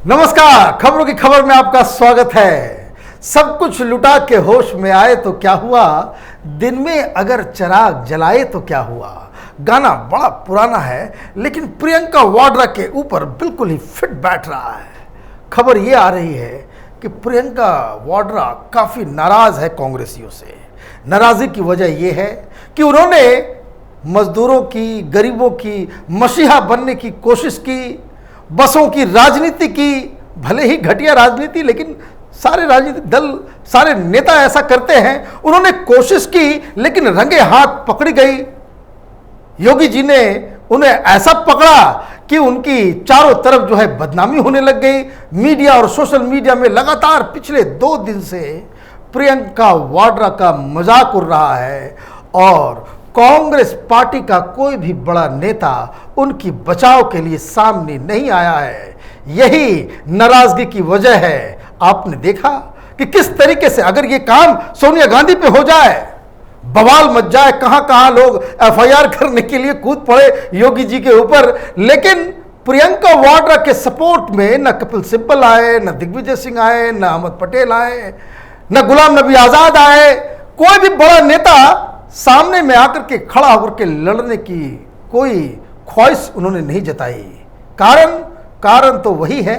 नमस्कार, खबरों की खबर में आपका स्वागत है। सब कुछ लुटा के होश में आए तो क्या हुआ, दिन में अगर चिराग जलाए तो क्या हुआ। गाना बड़ा पुराना है लेकिन प्रियंका वाड्रा के ऊपर बिल्कुल ही फिट बैठ रहा है। खबर ये आ रही है कि प्रियंका वाड्रा काफी नाराज है कांग्रेसियों से। नाराजगी की वजह यह है कि उन्होंने मजदूरों की, गरीबों की मसीहा बनने की कोशिश की, बसों की राजनीति की, भले ही घटिया राजनीति, लेकिन सारे राजनीतिक दल, सारे नेता ऐसा करते हैं। उन्होंने कोशिश की लेकिन रंगे हाथ पकड़ी गई। योगी जी ने उन्हें ऐसा पकड़ा कि उनकी चारों तरफ जो है बदनामी होने लग गई। मीडिया और सोशल मीडिया में लगातार पिछले 2 दिन से प्रियंका वाड्रा का मजाक उड़ रहा है और कांग्रेस पार्टी का कोई भी बड़ा नेता उनकी बचाव के लिए सामने नहीं आया है। यही नाराजगी की वजह है। आपने देखा कि किस तरीके से अगर ये काम सोनिया गांधी पे हो जाए, बवाल मच जाए, कहां कहां लोग एफआईआर करने के लिए कूद पड़े योगी जी के ऊपर। लेकिन प्रियंका वाड्रा के सपोर्ट में न कपिल सिब्बल आए, न दिग्विजय सिंह आए, न अहमद पटेल आए, न गुलाम नबी आजाद आए। कोई भी बड़ा नेता सामने में आकर के खड़ा होकर के लड़ने की कोई ख्वाहिश उन्होंने नहीं जताई। कारण तो वही है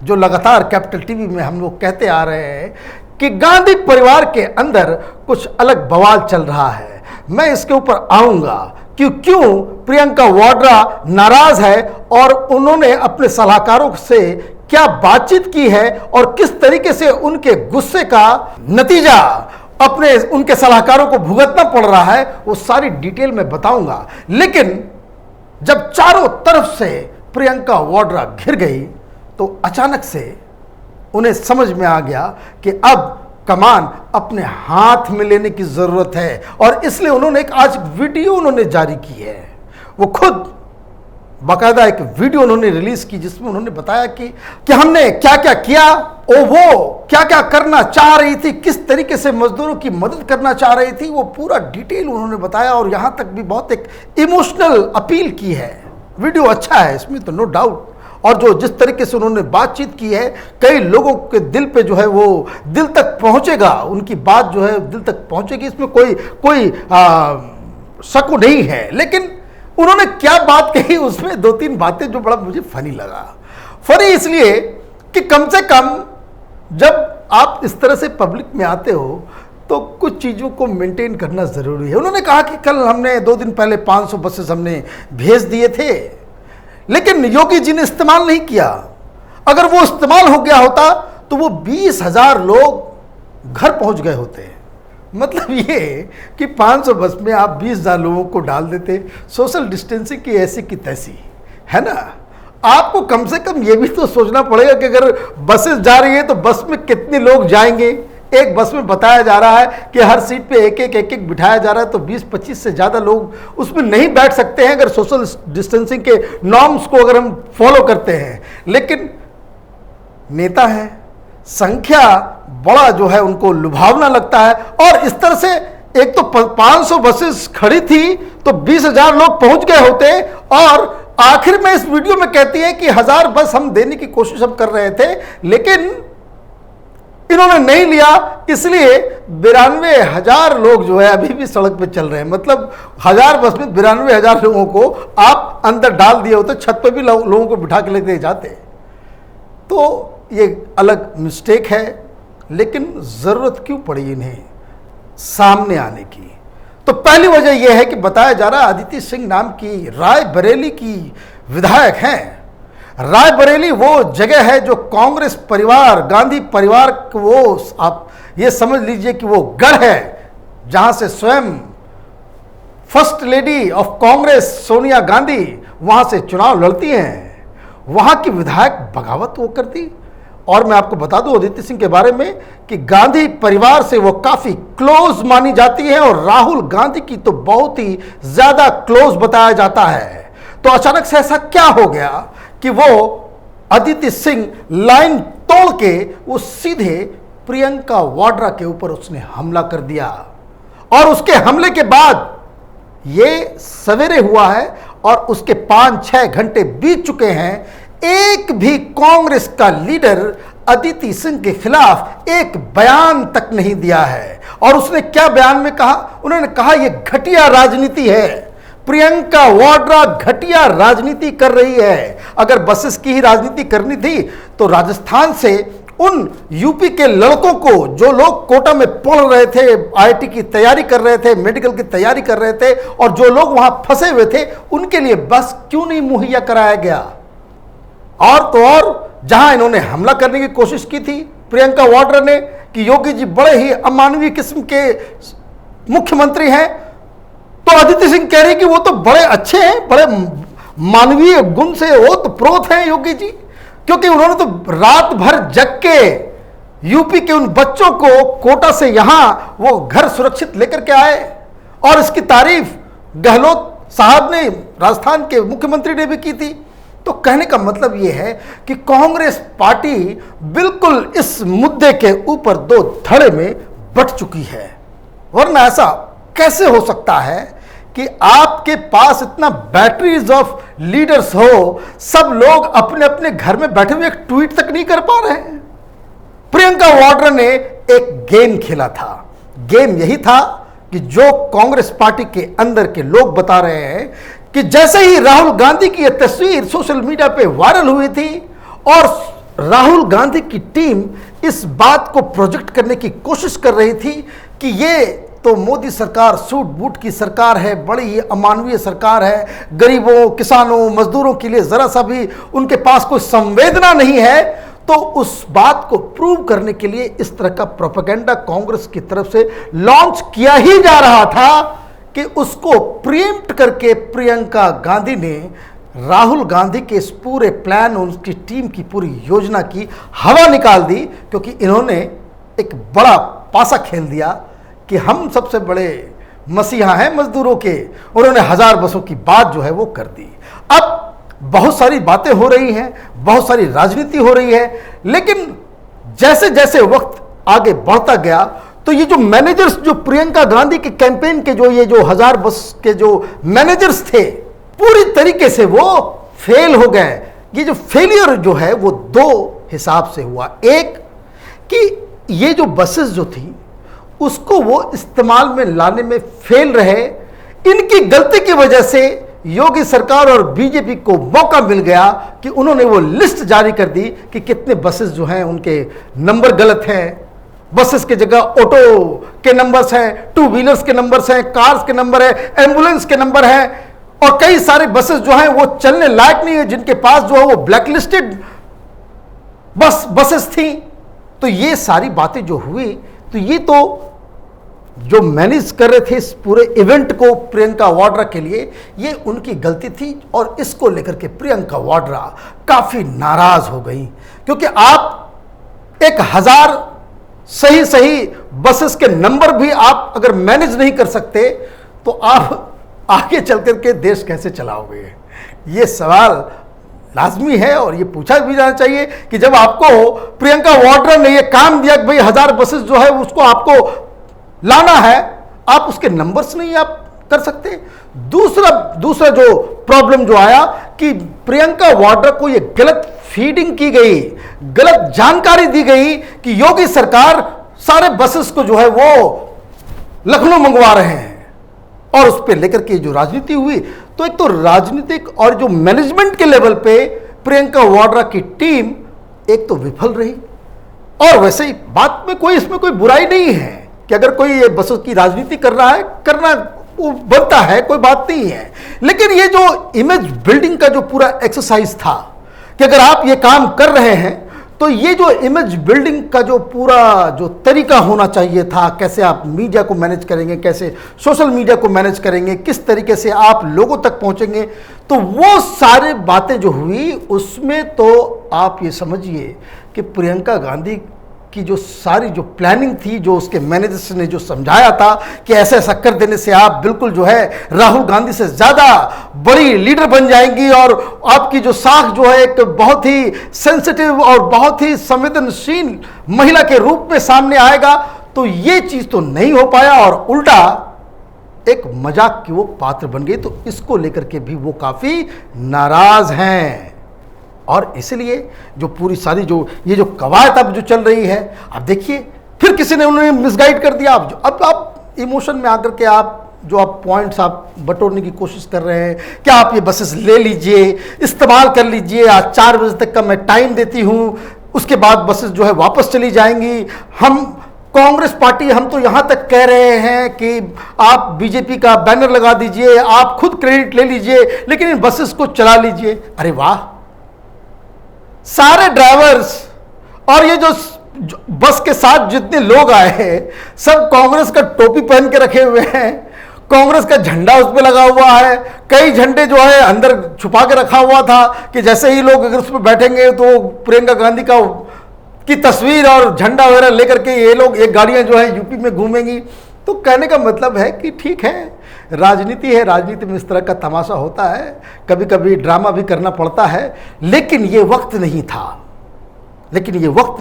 जो लगातार कैपिटल टीवी में हम लोग कहते आ रहे हैं कि गांधी परिवार के अंदर कुछ अलग बवाल चल रहा है। मैं इसके ऊपर आऊंगा कि क्यों प्रियंका वाड्रा नाराज है और उन्होंने अपने सलाहकारों से क्या बातचीत की है और किस तरीके से उनके गुस्से का नतीजा अपने उनके सलाहकारों को भुगतना पड़ रहा है, वो सारी डिटेल में बताऊंगा। लेकिन जब चारों तरफ से प्रियंका वाड्रा घिर गई तो अचानक से उन्हें समझ में आ गया कि अब कमान अपने हाथ में लेने की जरूरत है और इसलिए उन्होंने एक आज वीडियो उन्होंने जारी की है। वो खुद बाकायदा एक वीडियो उन्होंने रिलीज की जिसमें उन्होंने बताया कि हमने क्या क्या किया और वो क्या क्या करना चाह रही थी, किस तरीके से मजदूरों की मदद करना चाह रही थी, वो पूरा डिटेल उन्होंने बताया और यहां तक भी बहुत एक इमोशनल अपील की है। वीडियो अच्छा है, इसमें तो नो डाउट। और जो जिस तरीके से उन्होंने बातचीत की है, कई लोगों के दिल पे जो है वो दिल तक पहुंचेगा, उनकी बात जो है दिल तक पहुंचेगी, इसमें कोई शक नहीं है। लेकिन उन्होंने क्या बात कही, उसमें 2-3 बातें जो बड़ा मुझे फनी लगा। फनी इसलिए कि कम से कम जब आप इस तरह से पब्लिक में आते हो तो कुछ चीज़ों को मेंटेन करना ज़रूरी है। उन्होंने कहा कि कल हमने 2 दिन पहले 500 बसेस हमने भेज दिए थे लेकिन योगी जी ने इस्तेमाल नहीं किया। अगर वो इस्तेमाल हो गया होता तो वो 20,000 लोग घर पहुंच गए होते। मतलब ये कि 500 बस में आप 20,000 लोगों को डाल देते। सोशल डिस्टेंसिंग की ऐसी की तैसी है ना। आपको कम से कम ये भी तो सोचना पड़ेगा कि अगर बसेस जा रही है तो बस में कितने लोग जाएंगे। एक बस में बताया जा रहा है कि हर सीट पे एक बिठाया जा रहा है, तो 20-25 से ज़्यादा लोग उसमें नहीं बैठ सकते हैं अगर सोशल डिस्टेंसिंग के नॉर्म्स को अगर हम फॉलो करते हैं। लेकिन नेता है, संख्या बड़ा जो है उनको लुभावना लगता है और इस तरह से एक तो 500 बसेस खड़ी थी तो 20,000 लोग पहुंच गए होते और आखिर में इस वीडियो में कहती है कि 1000 बस हम देने की कोशिश हम कर रहे थे लेकिन इन्होंने नहीं लिया, इसलिए 92,000 लोग जो है अभी भी सड़क पे चल रहे हैं। मतलब 1000 बस में 92,000 लोगों को आप अंदर डाल दिए होते, छत पे भी लोगों को बिठा के लेके जाते। तो ये अलग मिस्टेक है, लेकिन ज़रूरत क्यों पड़ी इन्हें सामने आने की? तो पहली वजह यह है कि बताया जा रहा है अदिति सिंह नाम की रायबरेली की विधायक हैं। रायबरेली वो जगह है जो कांग्रेस परिवार, गांधी परिवार को, वो आप ये समझ लीजिए कि वो गढ़ है जहां से स्वयं first lady of Congress Sonia Gandhi वहां से चुनाव लड़ती हैं। वहां की विधायक बगावत वो करती। और मैं आपको बता दूं अदिति सिंह के बारे में कि गांधी परिवार से वो काफी क्लोज मानी जाती है और राहुल गांधी की तो बहुत ही ज्यादा क्लोज बताया जाता है। तो अचानक से ऐसा क्या हो गया कि वो अदिति सिंह लाइन तोड़ के वो सीधे प्रियंका वाड्रा के ऊपर उसने हमला कर दिया। और उसके हमले के बाद ये सवेरे हुआ है और उसके 5-6 घंटे बीत चुके हैं। एक भी कांग्रेस का लीडर अदिति सिंह के खिलाफ एक बयान तक नहीं दिया है। और उसने क्या बयान में कहा? उन्होंने कहा यह घटिया राजनीति है, प्रियंका वाड्रा घटिया राजनीति कर रही है। अगर बसेस की ही राजनीति करनी थी तो राजस्थान से उन यूपी के लड़कों को, जो लोग कोटा में पढ़ रहे थे, आईआईटी की तैयारी कर रहे थे, मेडिकल की तैयारी कर रहे थे, और जो लोग वहां फंसे हुए थे, उनके लिए बस क्यों नहीं मुहैया कराया गया? और तो और जहां इन्होंने हमला करने की कोशिश की थी प्रियंका वाड्रा ने कि योगी जी बड़े ही अमानवीय किस्म के मुख्यमंत्री हैं, तो अदिति सिंह कह रही कि वो तो बड़े अच्छे हैं, बड़े मानवीय गुण से ओतप्रोत हैं योगी जी, क्योंकि उन्होंने तो रात भर जग के यूपी के उन बच्चों को कोटा से यहां वो घर सुरक्षित लेकर के आए। और इसकी तारीफ गहलोत साहब ने, राजस्थान के मुख्यमंत्री ने भी की थी। तो कहने का मतलब यह है कि कांग्रेस पार्टी बिल्कुल इस मुद्दे के ऊपर दो धड़े में बट चुकी है। वरना ऐसा कैसे हो सकता है कि आपके पास इतना बैटरीज ऑफ लीडर्स हो, सब लोग अपने अपने घर में बैठे हुए एक ट्वीट तक नहीं कर पा रहे हैं? प्रियंका वाड्रा ने एक गेम खेला था। गेम यही था कि जो कांग्रेस पार्टी के अंदर के लोग बता रहे हैं कि जैसे ही राहुल गांधी की यह तस्वीर सोशल मीडिया पे वायरल हुई थी और राहुल गांधी की टीम इस बात को प्रोजेक्ट करने की कोशिश कर रही थी कि ये तो मोदी सरकार सूट बूट की सरकार है, बड़ी अमानवीय सरकार है, गरीबों, किसानों, मजदूरों के लिए जरा सा भी उनके पास कोई संवेदना नहीं है, तो उस बात को प्रूव करने के लिए इस तरह का प्रोपेगेंडा कांग्रेस की तरफ से लॉन्च किया ही जा रहा था कि उसको प्रीएम्प्ट करके प्रियंका गांधी ने राहुल गांधी के इस पूरे प्लान, उनकी टीम की पूरी योजना की हवा निकाल दी, क्योंकि इन्होंने एक बड़ा पासा खेल दिया कि हम सबसे बड़े मसीहा हैं मजदूरों के। उन्होंने 1000 बसों की बात जो है वो कर दी। अब बहुत सारी बातें हो रही हैं, बहुत सारी राजनीति हो रही है, लेकिन जैसे जैसे वक्त आगे बढ़ता गया तो ये जो मैनेजर्स, जो प्रियंका गांधी के कैंपेन के जो ये जो 1000 बस के जो मैनेजर्स थे, पूरी तरीके से वो फेल हो गए। ये जो फेलियर जो है वो दो हिसाब से हुआ। एक कि ये जो बसेस जो थी उसको वो इस्तेमाल में लाने में फेल रहे। इनकी गलती की वजह से योगी सरकार और बीजेपी को मौका मिल गया कि उन्होंने वो लिस्ट जारी कर दी कि कितने बसेस जो हैं उनके नंबर गलत हैं। बसेस की जगह ऑटो के नंबर्स हैं, टू व्हीलर्स के नंबर्स हैं, कार्स के नंबर है, एम्बुलेंस के नंबर हैं, और कई सारे बसेस जो हैं वो चलने लायक नहीं है, जिनके पास जो है वो ब्लैकलिस्टेड बसेस थी। तो ये सारी बातें जो हुई, तो ये तो जो मैनेज कर रहे थे इस पूरे इवेंट को प्रियंका वाड्रा के लिए, ये उनकी गलती थी। और इसको लेकर के प्रियंका वाड्रा काफी नाराज हो गई, क्योंकि आप 1000 सही बसेस के नंबर भी आप अगर मैनेज नहीं कर सकते तो आप आगे चल करके देश कैसे चलाओगे? ये सवाल लाजमी है और ये पूछा भी जाना चाहिए कि जब आपको प्रियंका वाड्रा ने ये काम दिया कि भाई 1000 बसेस जो है उसको आपको लाना है, आप उसके नंबर्स नहीं आप कर सकते। दूसरा जो प्रॉब्लम जो आया कि प्रियंका वाड्रा को ये गलत फीडिंग की गई, गलत जानकारी दी गई कि योगी सरकार सारे बसेस को जो है वो लखनऊ मंगवा रहे हैं, और उस पर लेकर के जो राजनीति हुई, तो एक तो राजनीतिक और जो मैनेजमेंट के लेवल पे प्रियंका वाड्रा की टीम एक तो विफल रही। और वैसे ही बात में कोई, इसमें कोई बुराई नहीं है कि अगर कोई ये बसों की राजनीति कर रहा है, करना वो बनता है, कोई बात नहीं है। लेकिन ये जो इमेज बिल्डिंग का जो पूरा एक्सरसाइज था कि अगर आप ये काम कर रहे हैं तो ये जो इमेज बिल्डिंग का जो पूरा जो तरीका होना चाहिए था, कैसे आप मीडिया को मैनेज करेंगे, कैसे सोशल मीडिया को मैनेज करेंगे, किस तरीके से आप लोगों तक पहुंचेंगे, तो वो सारी बातें जो हुई उसमें तो आप ये समझिए कि प्रियंका गांधी की जो सारी जो प्लानिंग थी, जो उसके मैनेजर्स ने जो समझाया था कि ऐसा ऐसा कर देने से आप बिल्कुल जो है राहुल गांधी से ज़्यादा बड़ी लीडर बन जाएंगी और आपकी जो साख जो है एक बहुत ही सेंसिटिव और बहुत ही संवेदनशील महिला के रूप में सामने आएगा, तो ये चीज़ तो नहीं हो पाया और उल्टा एक मजाक की वो पात्र बन गई। तो इसको लेकर के भी वो काफ़ी नाराज हैं। और इसलिए जो पूरी सारी जो ये जो कवायद अब जो चल रही है, अब देखिए फिर किसी ने उन्हें मिसगाइड कर दिया। अब आप इमोशन में आकर के आप जो आप पॉइंट्स आप बटोरने की कोशिश कर रहे हैं, क्या आप ये बसेस ले लीजिए, इस्तेमाल कर लीजिए, आज 4 बजे तक का मैं टाइम देती हूँ, उसके बाद बसेस जो है वापस चली जाएंगी। हम कांग्रेस पार्टी हम तो यहाँ तक कह रहे हैं कि आप बीजेपी का बैनर लगा दीजिए, आप खुद क्रेडिट ले लीजिए, लेकिन इन बसेस को चला लीजिए। अरे वाह, सारे ड्राइवर्स और ये जो बस के साथ जितने लोग आए हैं सब कांग्रेस का टोपी पहन के रखे हुए हैं, कांग्रेस का झंडा उस पर लगा हुआ है। कई झंडे जो है अंदर छुपा के रखा हुआ था कि जैसे ही लोग अगर उस पर बैठेंगे तो प्रियंका गांधी की तस्वीर और झंडा वगैरह लेकर के ये लोग एक गाड़ियां जो है यूपी में घूमेंगी। तो कहने का मतलब है कि ठीक है, राजनीति है, राजनीति में इस तरह का तमाशा होता है, कभी कभी ड्रामा भी करना पड़ता है, लेकिन ये वक्त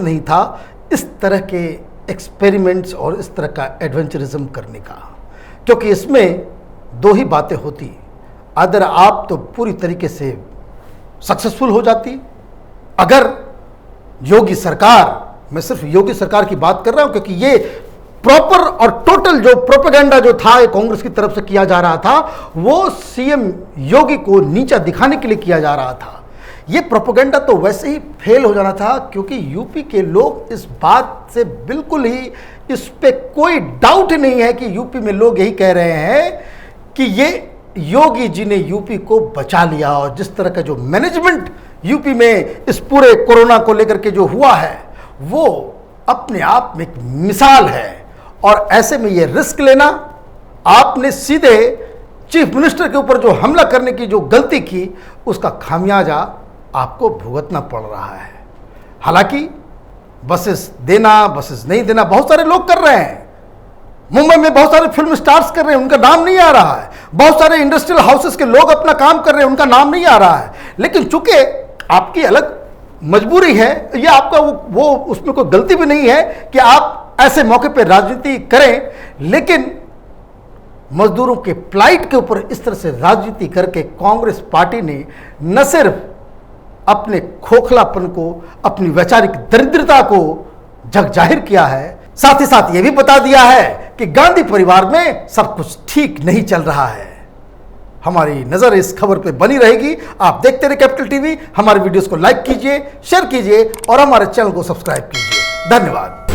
नहीं था इस तरह के एक्सपेरिमेंट्स और इस तरह का एडवेंचरिज्म करने का, क्योंकि इसमें 2 ही बातें होती। अगर आप तो पूरी तरीके से सक्सेसफुल हो जाती, अगर योगी सरकार, मैं सिर्फ योगी सरकार की बात कर रहा हूं क्योंकि ये प्रॉपर और टोटल जो प्रोपेगेंडा जो था कांग्रेस की तरफ से किया जा रहा था वो सीएम योगी को नीचा दिखाने के लिए किया जा रहा था। ये प्रोपेगेंडा तो वैसे ही फेल हो जाना था, क्योंकि यूपी के लोग इस बात से बिल्कुल ही, इस पे कोई डाउट नहीं है कि यूपी में लोग यही कह रहे हैं कि ये योगी जी ने यूपी को बचा लिया। और जिस तरह का जो मैनेजमेंट यूपी में इस पूरे कोरोना को लेकर के जो हुआ है वो अपने आप में एक मिसाल है। और ऐसे में ये रिस्क लेना, आपने सीधे चीफ मिनिस्टर के ऊपर जो हमला करने की जो गलती की उसका खामियाजा आपको भुगतना पड़ रहा है। हालांकि बसेस देना, बसेस नहीं देना बहुत सारे लोग कर रहे हैं। मुंबई में बहुत सारे फिल्म स्टार्स कर रहे हैं, उनका नाम नहीं आ रहा है। बहुत सारे इंडस्ट्रियल हाउसेस के लोग अपना काम कर रहे हैं, उनका नाम नहीं आ रहा है। लेकिन चूंकि आपकी अलग मजबूरी है, ये आपका वो उसमें कोई गलती भी नहीं है कि आप ऐसे मौके पर राजनीति करें, लेकिन मजदूरों के फ्लाइट के ऊपर इस तरह से राजनीति करके कांग्रेस पार्टी ने न सिर्फ अपने खोखलापन को, अपनी वैचारिक दरिद्रता को जग जाहिर किया है, साथ ही साथ यह भी बता दिया है कि गांधी परिवार में सब कुछ ठीक नहीं चल रहा है। हमारी नजर इस खबर पे बनी रहेगी। आप देखते रहिए कैपिटल टीवी। हमारे वीडियोस को लाइक कीजिए, शेयर कीजिए और हमारे चैनल को सब्सक्राइब कीजिए। धन्यवाद।